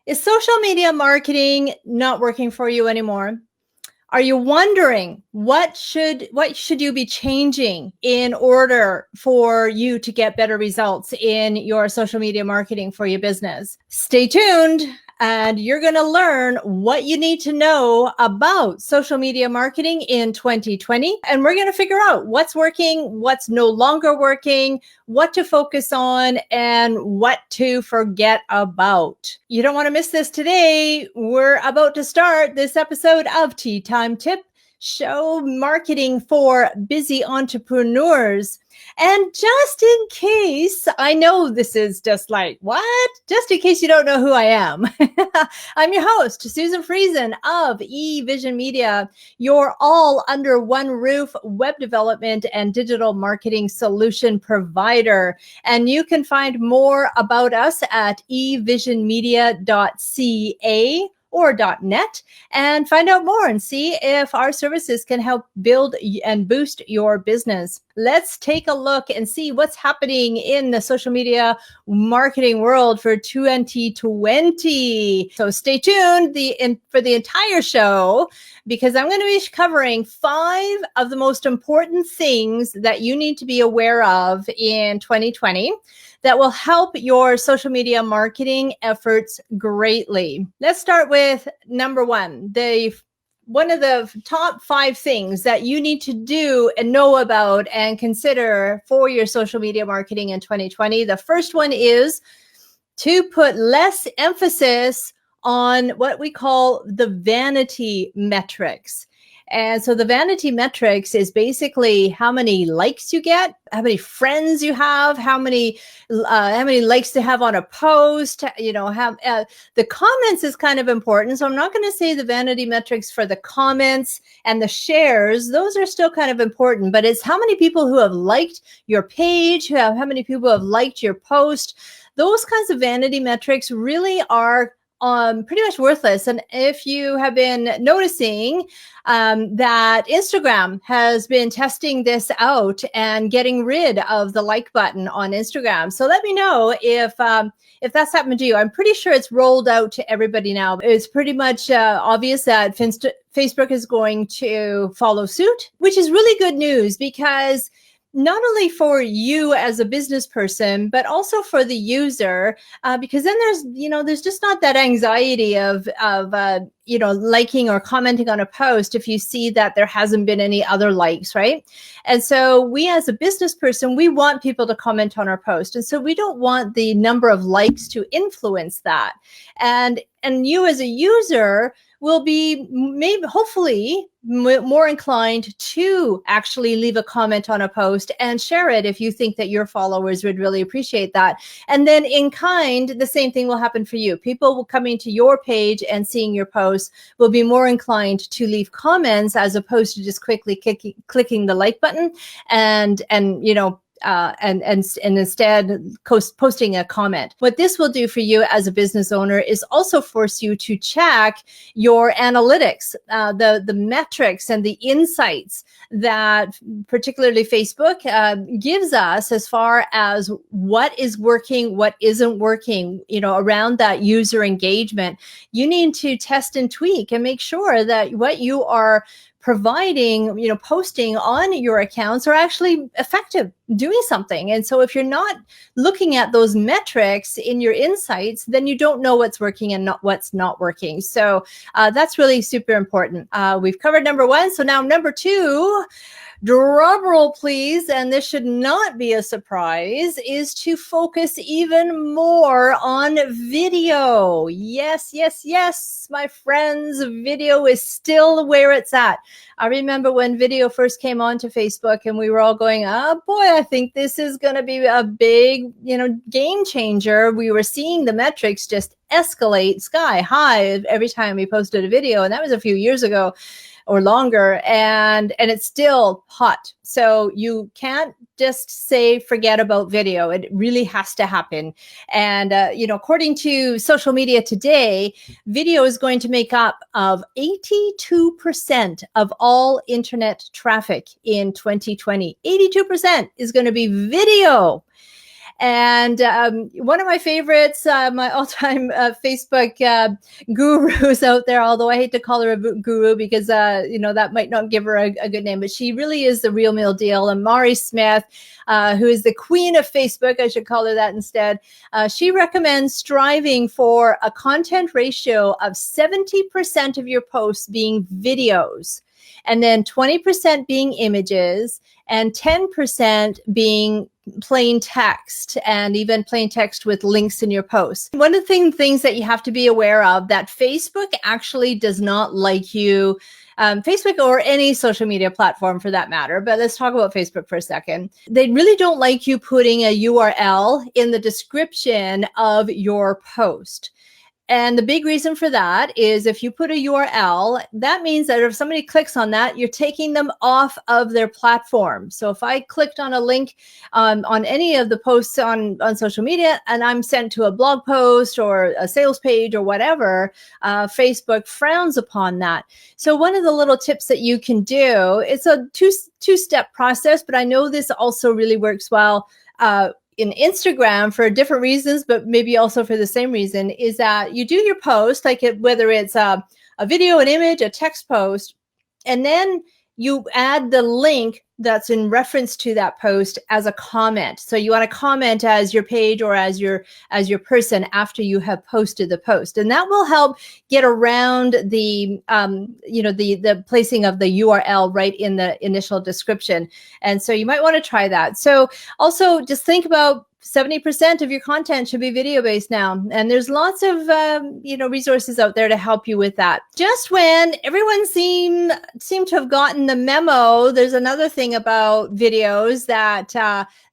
Is social media marketing not working for you anymore? Are you wondering what should you be changing in order for you to get better results in your social media marketing for your business? Stay tuned and you're going to learn what you need to know about social media marketing in 2020. And we're going to figure out what's working, what's no longer working, what to focus on, and what to forget about. You don't want to miss this today. We're about to start this episode of Tea Time Tip, show marketing for busy entrepreneurs. And just in case, I know this is just like, what? Just in case you don't know who I am. I'm your host, Susan Friesen of eVision Media, your all under one roof web development and digital marketing solution provider. And you can find more about us at evisionmedia.ca or .net and find out more and see if our services can help build and boost your business. Let's take a look and see what's happening in the social media marketing world for 2020. So stay tuned for the entire show, because I'm going to be covering 5 of the most important things that you need to be aware of in 2020 that will help your social media marketing efforts greatly. Let's start with number 1. One of the top 5 things that you need to do and know about and consider for your social media marketing in 2020. The first one is to put less emphasis on what we call the vanity metrics. And so the vanity metrics is basically how many likes you get, how many friends you have, how many likes to have on a post. The comments is kind of important. So I'm not going to say the vanity metrics for the comments and the shares. Those are still kind of important, but it's how many people who have liked your page, how many people have liked your post. Those kinds of vanity metrics really are pretty much worthless. And if you have been noticing that Instagram has been testing this out and getting rid of the like button on Instagram. So let me know if that's happened to you. I'm pretty sure it's rolled out to everybody now. It's pretty much obvious that Facebook is going to follow suit, which is really good news, because not only for you as a business person, but also for the user, because then there's just not that anxiety of liking or commenting on a post if you see that there hasn't been any other likes, right? And so we as a business person, we want people to comment on our post. And so we don't want the number of likes to influence that. And you as a user will be hopefully more inclined to actually leave a comment on a post and share it if you think that your followers would really appreciate that. And then in kind, the same thing will happen for you. People will coming to your page and seeing your posts will be more inclined to leave comments as opposed to just quickly clicking the like button and instead posting a comment. What this will do for you as a business owner is also force you to check your analytics, the metrics and the insights that particularly Facebook gives us as far as what is working, what isn't working, around that user engagement. You need to test and tweak and make sure that what you are providing, posting on your accounts are actually effective, doing something. And so if you're not looking at those metrics in your insights, then you don't know what's working and what's not working. So that's really super important. We've covered number 1. So now number 2, drum roll please, and this should not be a surprise, is to focus even more on video. Yes, my friends, video is still where it's at. I remember when video first came onto Facebook and we were all going, oh boy, I think this is going to be a big, game changer. We were seeing the metrics just escalate sky high every time we posted a video. And that was a few years ago or longer, and it's still hot. So you can't just say forget about video. It really has to happen. And according to Social Media Today, video is going to make up of 82% of all internet traffic in 2020. 82% is going to be video. And one of my favorites, my all-time Facebook gurus out there, although I hate to call her a guru because, that might not give her a good name, but she really is the real meal deal. And Mari Smith, who is the queen of Facebook, I should call her that instead. She recommends striving for a content ratio of 70% of your posts being videos, and then 20% being images, and 10% being plain text, and even plain text with links in your posts. One of the things that you have to be aware of, that Facebook actually does not like you, Facebook or any social media platform for that matter, but let's talk about Facebook for a second. They really don't like you putting a URL in the description of your post. And the big reason for that is if you put a URL, that means that if somebody clicks on that, you're taking them off of their platform. So if I clicked on a link on any of the posts on social media and I'm sent to a blog post or a sales page or whatever, Facebook frowns upon that. So one of the little tips that you can do, it's a two-step process, but I know this also really works well in Instagram for different reasons, but maybe also for the same reason, is that you do your post, like whether it's a video, an image, a text post, and then you add the link that's in reference to that post as a comment. So you want to comment as your page or as your person after you have posted the post, and that will help get around the the placing of the URL right in the initial description. And so you might want to try that. So also just think about 70% of your content should be video based now. And there's lots of, resources out there to help you with that. Just when everyone seem to have gotten the memo, there's another thing about videos that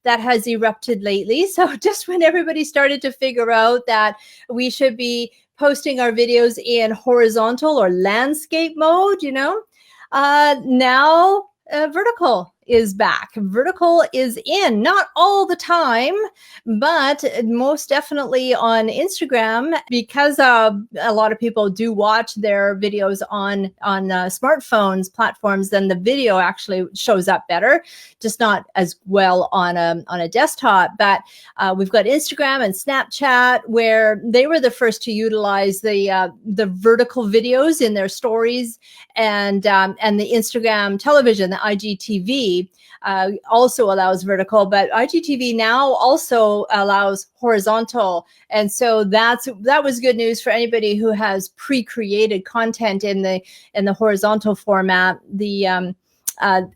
has erupted lately. So just when everybody started to figure out that we should be posting our videos in horizontal or landscape mode, now vertical is back. Vertical is in, not all the time, but most definitely on Instagram, because a lot of people do watch their videos on smartphones platforms. Then the video actually shows up better, just not as well on a desktop. But we've got Instagram and Snapchat, where they were the first to utilize the vertical videos in their stories, and the Instagram television, the IGTV. Also allows vertical, but IGTV now also allows horizontal. And so that was good news for anybody who has pre-created content in the horizontal format, the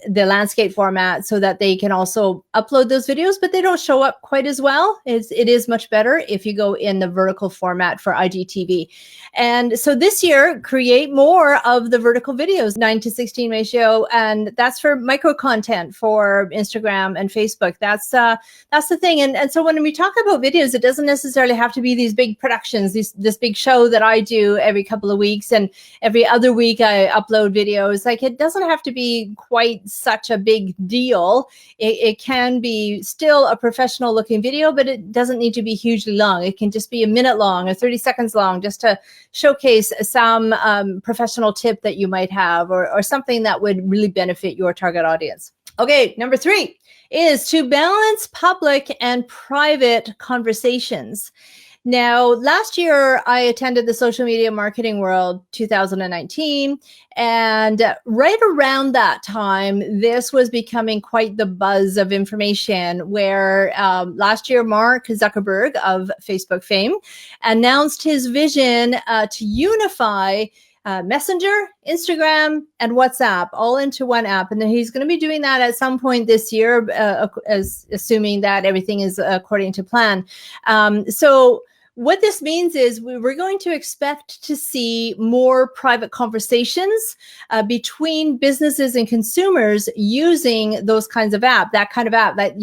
landscape format, so that they can also upload those videos, but they don't show up quite as well. It is much better if you go in the vertical format for IGTV. And so this year, create more of the vertical videos, 9:16 ratio, and that's for micro content for Instagram and Facebook. That's the thing. And so when we talk about videos, it doesn't necessarily have to be these big productions, this big show that I do every couple of weeks, and every other week I upload videos. Like, it doesn't have to be quite such a big deal. It can be still a professional looking video, but it doesn't need to be hugely long. It can just be a minute long or 30 seconds long, just to showcase some professional tip that you might have, or something that would really benefit your target audience. Okay, number 3 is to balance public and private conversations. Now, last year, I attended the Social Media Marketing World 2019, and right around that time, this was becoming quite the buzz of information, where last year, Mark Zuckerberg of Facebook fame announced his vision to unify Messenger, Instagram, and WhatsApp all into one app. And then he's going to be doing that at some point this year, assuming that everything is according to plan. So what this means is we're going to expect to see more private conversations between businesses and consumers using those kinds of app, that kind of app. That,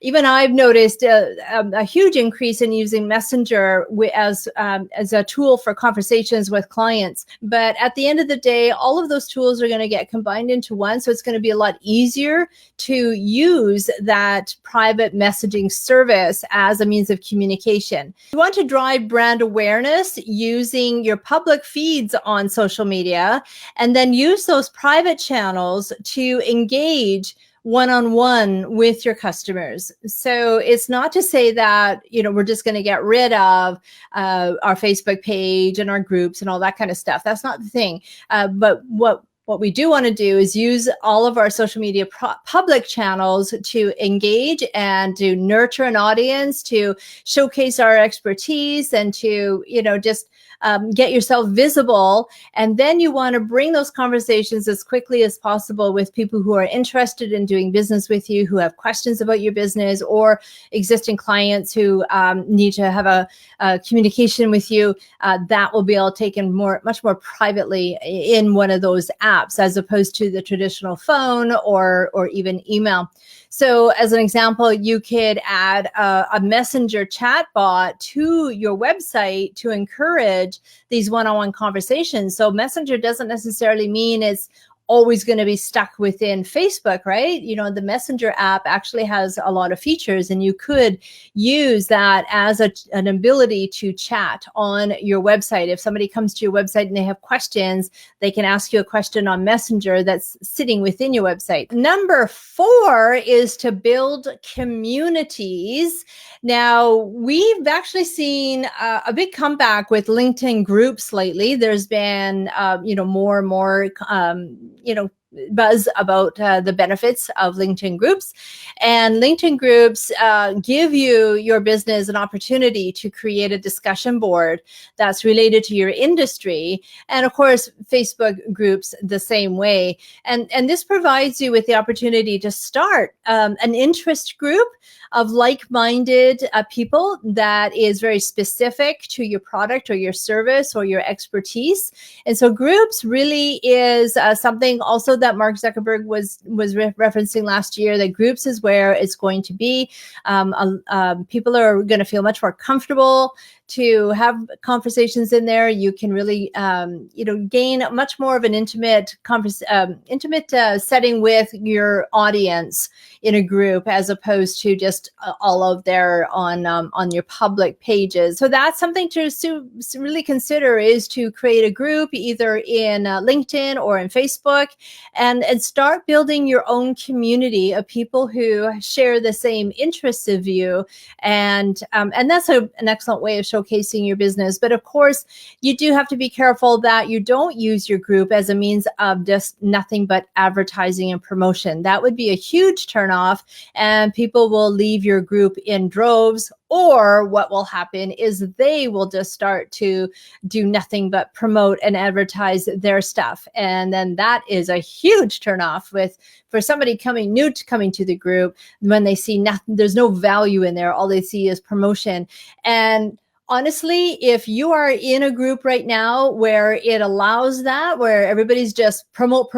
even I've noticed a huge increase in using Messenger as a tool for conversations with clients. But at the end of the day, all of those tools are going to get combined into one. So it's going to be a lot easier to use that private messaging service as a means of communication. You want to drive brand awareness using your public feeds on social media, and then use those private channels to engage one-on-one with your customers. So it's not to say that, we're just going to get rid of our Facebook page and our groups and all that kind of stuff. That's not the thing. But what we do want to do is use all of our social media public channels to engage and to nurture an audience, to showcase our expertise, and to, just get yourself visible. And then you want to bring those conversations as quickly as possible with people who are interested in doing business with you, who have questions about your business, or existing clients who need to have a communication with you. That will be all taken much more privately in one of those apps, as opposed to the traditional phone or even email. So as an example, you could add a messenger chat bot to your website to encourage these one-on-one conversations. So messenger doesn't necessarily mean it's always going to be stuck within Facebook, right? The Messenger app actually has a lot of features, and you could use that as an ability to chat on your website. If somebody comes to your website and they have questions, they can ask you a question on Messenger that's sitting within your website. Number 4 is to build communities. Now, we've actually seen a big comeback with LinkedIn groups lately. There's been, more and more, buzz about the benefits of LinkedIn groups. And LinkedIn groups give your business an opportunity to create a discussion board that's related to your industry. And of course, Facebook groups the same way. And this provides you with the opportunity to start an interest group of like-minded people that is very specific to your product or your service or your expertise. And so groups really is something also that Mark Zuckerberg was referencing last year, that groups is where it's going to be. People are going to feel much more comfortable to have conversations in there. You can really, gain much more of an intimate setting with your audience in a group, as opposed to just all of their on your public pages. So that's something to really consider, is to create a group either in LinkedIn or in Facebook, and start building your own community of people who share the same interests of you. And that's an excellent way of showcasing your business. But of course, you do have to be careful that you don't use your group as a means of just nothing but advertising and promotion. That would be a huge turnoff, and people will leave your group in droves. Or what will happen is they will just start to do nothing but promote and advertise their stuff. And then that is a huge turnoff for somebody coming to the group. When they see nothing, there's no value in there. All they see is promotion. And honestly, if you are in a group right now where it allows that, where everybody's just promote,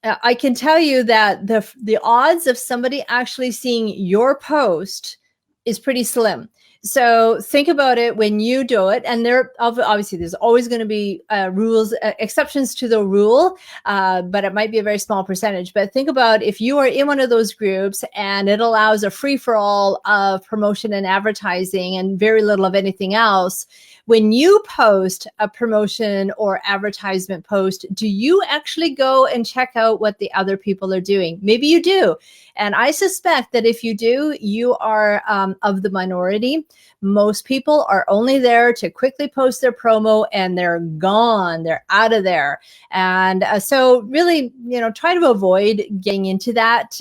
I can tell you that the odds of somebody actually seeing your post is pretty slim. So think about it when you do it. And obviously there's always going to be rules, exceptions to the rule, but it might be a very small percentage. But think about if you are in one of those groups and it allows a free-for-all of promotion and advertising and very little of anything else. When you post a promotion or advertisement post, do you actually go and check out what the other people are doing? Maybe you do. And I suspect that if you do, you are of the minority. Most people are only there to quickly post their promo and they're gone. They're out of there. And so really, try to avoid getting into that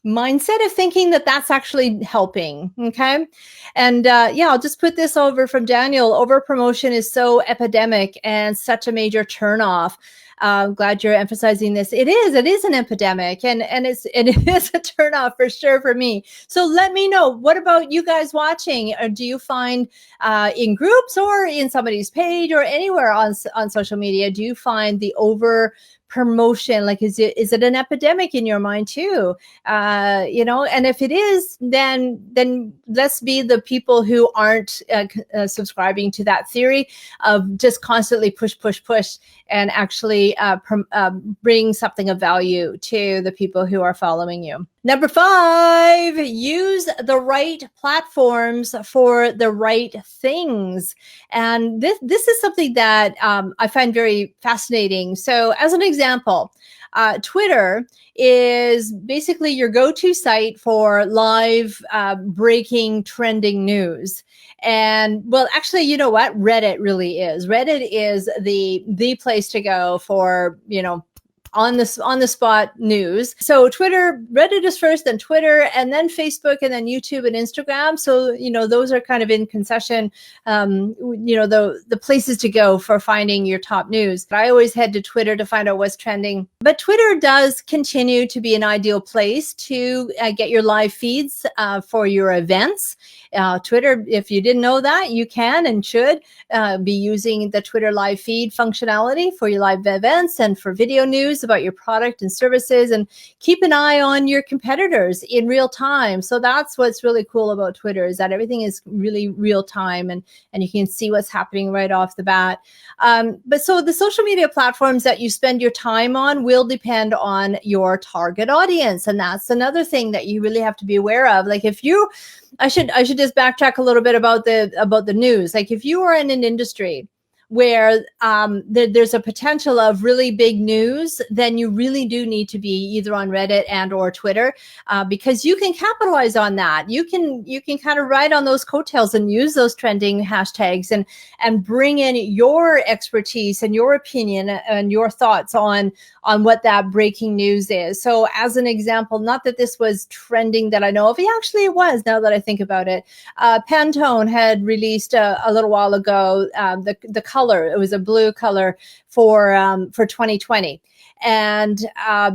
mindset of thinking that that's actually helping. Okay. And I'll just put this over from Daniel. Over promotion is so epidemic and such a major turnoff. I'm glad you're emphasizing this. It is an epidemic, and it is a turnoff for sure for me. So let me know, what about you guys watching? Or do you find in groups or in somebody's page or anywhere on social media, do you find the over promotion, like is it an epidemic in your mind too? And if it is, then let's be the people who aren't subscribing to that theory of just constantly push and actually bring something of value to the people who are following you. Number 5, use the right platforms for the right things. And this is something that I find very fascinating. So as an example, Twitter is basically your go-to site for live breaking trending news. And well, actually, you know what? Reddit really is. Reddit is the place to go for, on the spot news. So Twitter, Reddit is first, then Twitter, and then Facebook, and then YouTube and Instagram. So those are kind of in concession. The places to go for finding your top news. But I always head to Twitter to find out what's trending. But Twitter does continue to be an ideal place to get your live feeds for your events. Twitter, if you didn't know that, you can and should be using the Twitter live feed functionality for your live events and for video news about your product and services, and keep an eye on your competitors in real time. So that's what's really cool about Twitter, is that everything is really real time, and you can see what's happening right off the bat. But so the social media platforms that you spend your time on will depend on your target audience. And that's another thing that you really have to be aware of. Like I should just backtrack a little bit about the news. Like if you are in an industry where there's a potential of really big news, then you really do need to be either on Reddit and or Twitter, because you can capitalize on that. You can kind of ride on those coattails and use those trending hashtags and bring in your expertise and your opinion and your thoughts on what that breaking news is. So as an example, not that this was trending that I know of, actually it was, now that I think about it. Pantone had released a little while ago the color. It was a blue color for 2020. And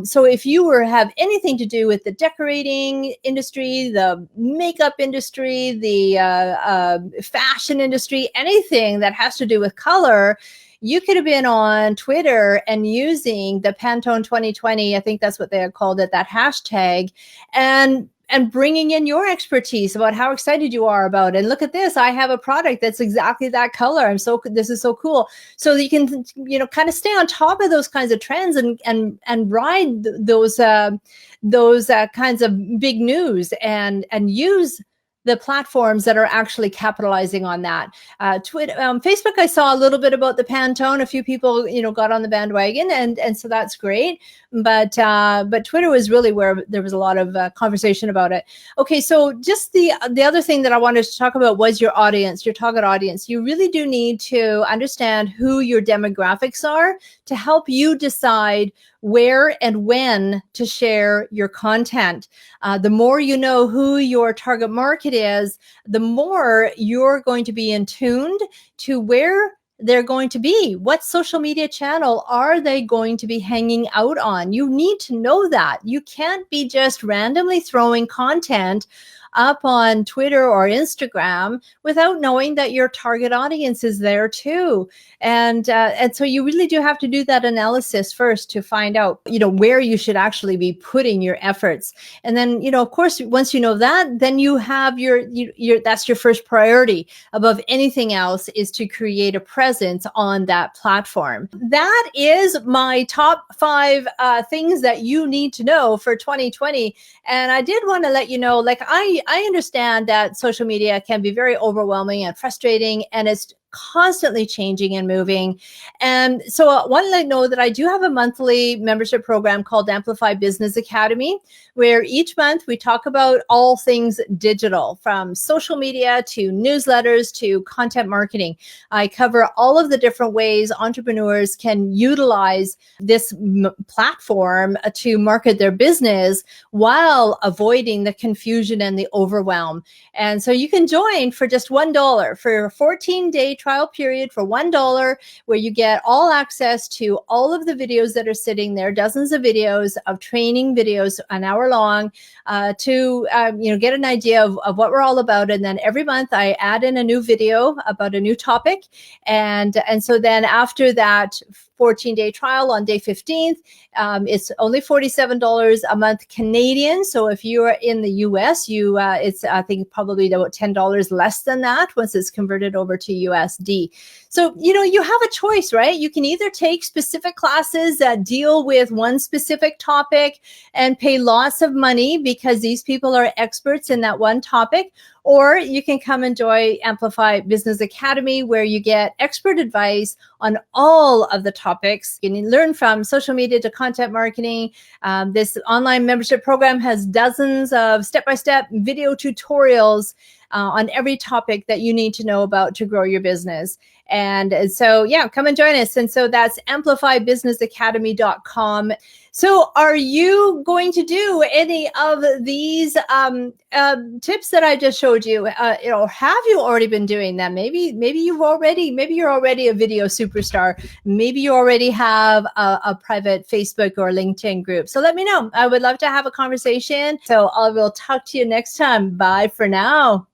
so if you have anything to do with the decorating industry, the makeup industry, the fashion industry, anything that has to do with color, you could have been on Twitter and using the Pantone 2020, I think that's what they had called it, that hashtag, and bringing in your expertise about how excited you are about it. And look at this, I have a product that's exactly that color. This is so cool. So that you can, kind of stay on top of those kinds of trends and ride those kinds of big news and use the platforms that are actually capitalizing on that. Twitter, Facebook, I saw a little bit about the Pantone. A few people, got on the bandwagon, and so that's great. But Twitter was really where there was a lot of conversation about it. Okay, so just the other thing that I wanted to talk about was your audience, your target audience. You really do need to understand who your demographics are to help you decide where and when to share your content. The more you know who your target market is, the more you're going to be in tuned to where they're going to be. What social media channel are they going to be hanging out on? You need to know that. You can't be just randomly throwing content up on Twitter or Instagram without knowing that your target audience is there too. And so you really do have to do that analysis first to find out, where you should actually be putting your efforts. And then, of course, once you know that, then you have your that's your first priority above anything else, is to create a presence on that platform. That is my top 5 things that you need to know for 2020. And I did want to let you know, like I understand that social media can be very overwhelming and frustrating, and it's constantly changing and moving. And so I want to let you know that I do have a monthly membership program called Amplify Business Academy, where each month we talk about all things digital, from social media to newsletters to content marketing. I cover all of the different ways entrepreneurs can utilize this platform to market their business while avoiding the confusion and the overwhelm. And so you can join for just $1 for a 14-day trial period for $1, where you get all access to all of the videos that are sitting there, dozens of videos of training videos, an hour long, to get an idea of what we're all about. And then every month I add in a new video about a new topic. And so then after that 14-day trial on day 15th. It's only $47 a month Canadian. So if you are in the US, it's I think probably about $10 less than that once it's converted over to USD. So, you have a choice, right? You can either take specific classes that deal with one specific topic and pay lots of money because these people are experts in that one topic, or you can come enjoy Amplify Business Academy, where you get expert advice on all of the topics. You can learn from social media to content marketing. This online membership program has dozens of step-by-step video tutorials on every topic that you need to know about to grow your business. And so, yeah, come and join us. And so that's amplifybusinessacademy.com. So are you going to do any of these tips that I just showed you? Have you already been doing them? Maybe you're already a video superstar. Maybe you already have a private Facebook or LinkedIn group. So let me know. I would love to have a conversation. So I will talk to you next time. Bye for now.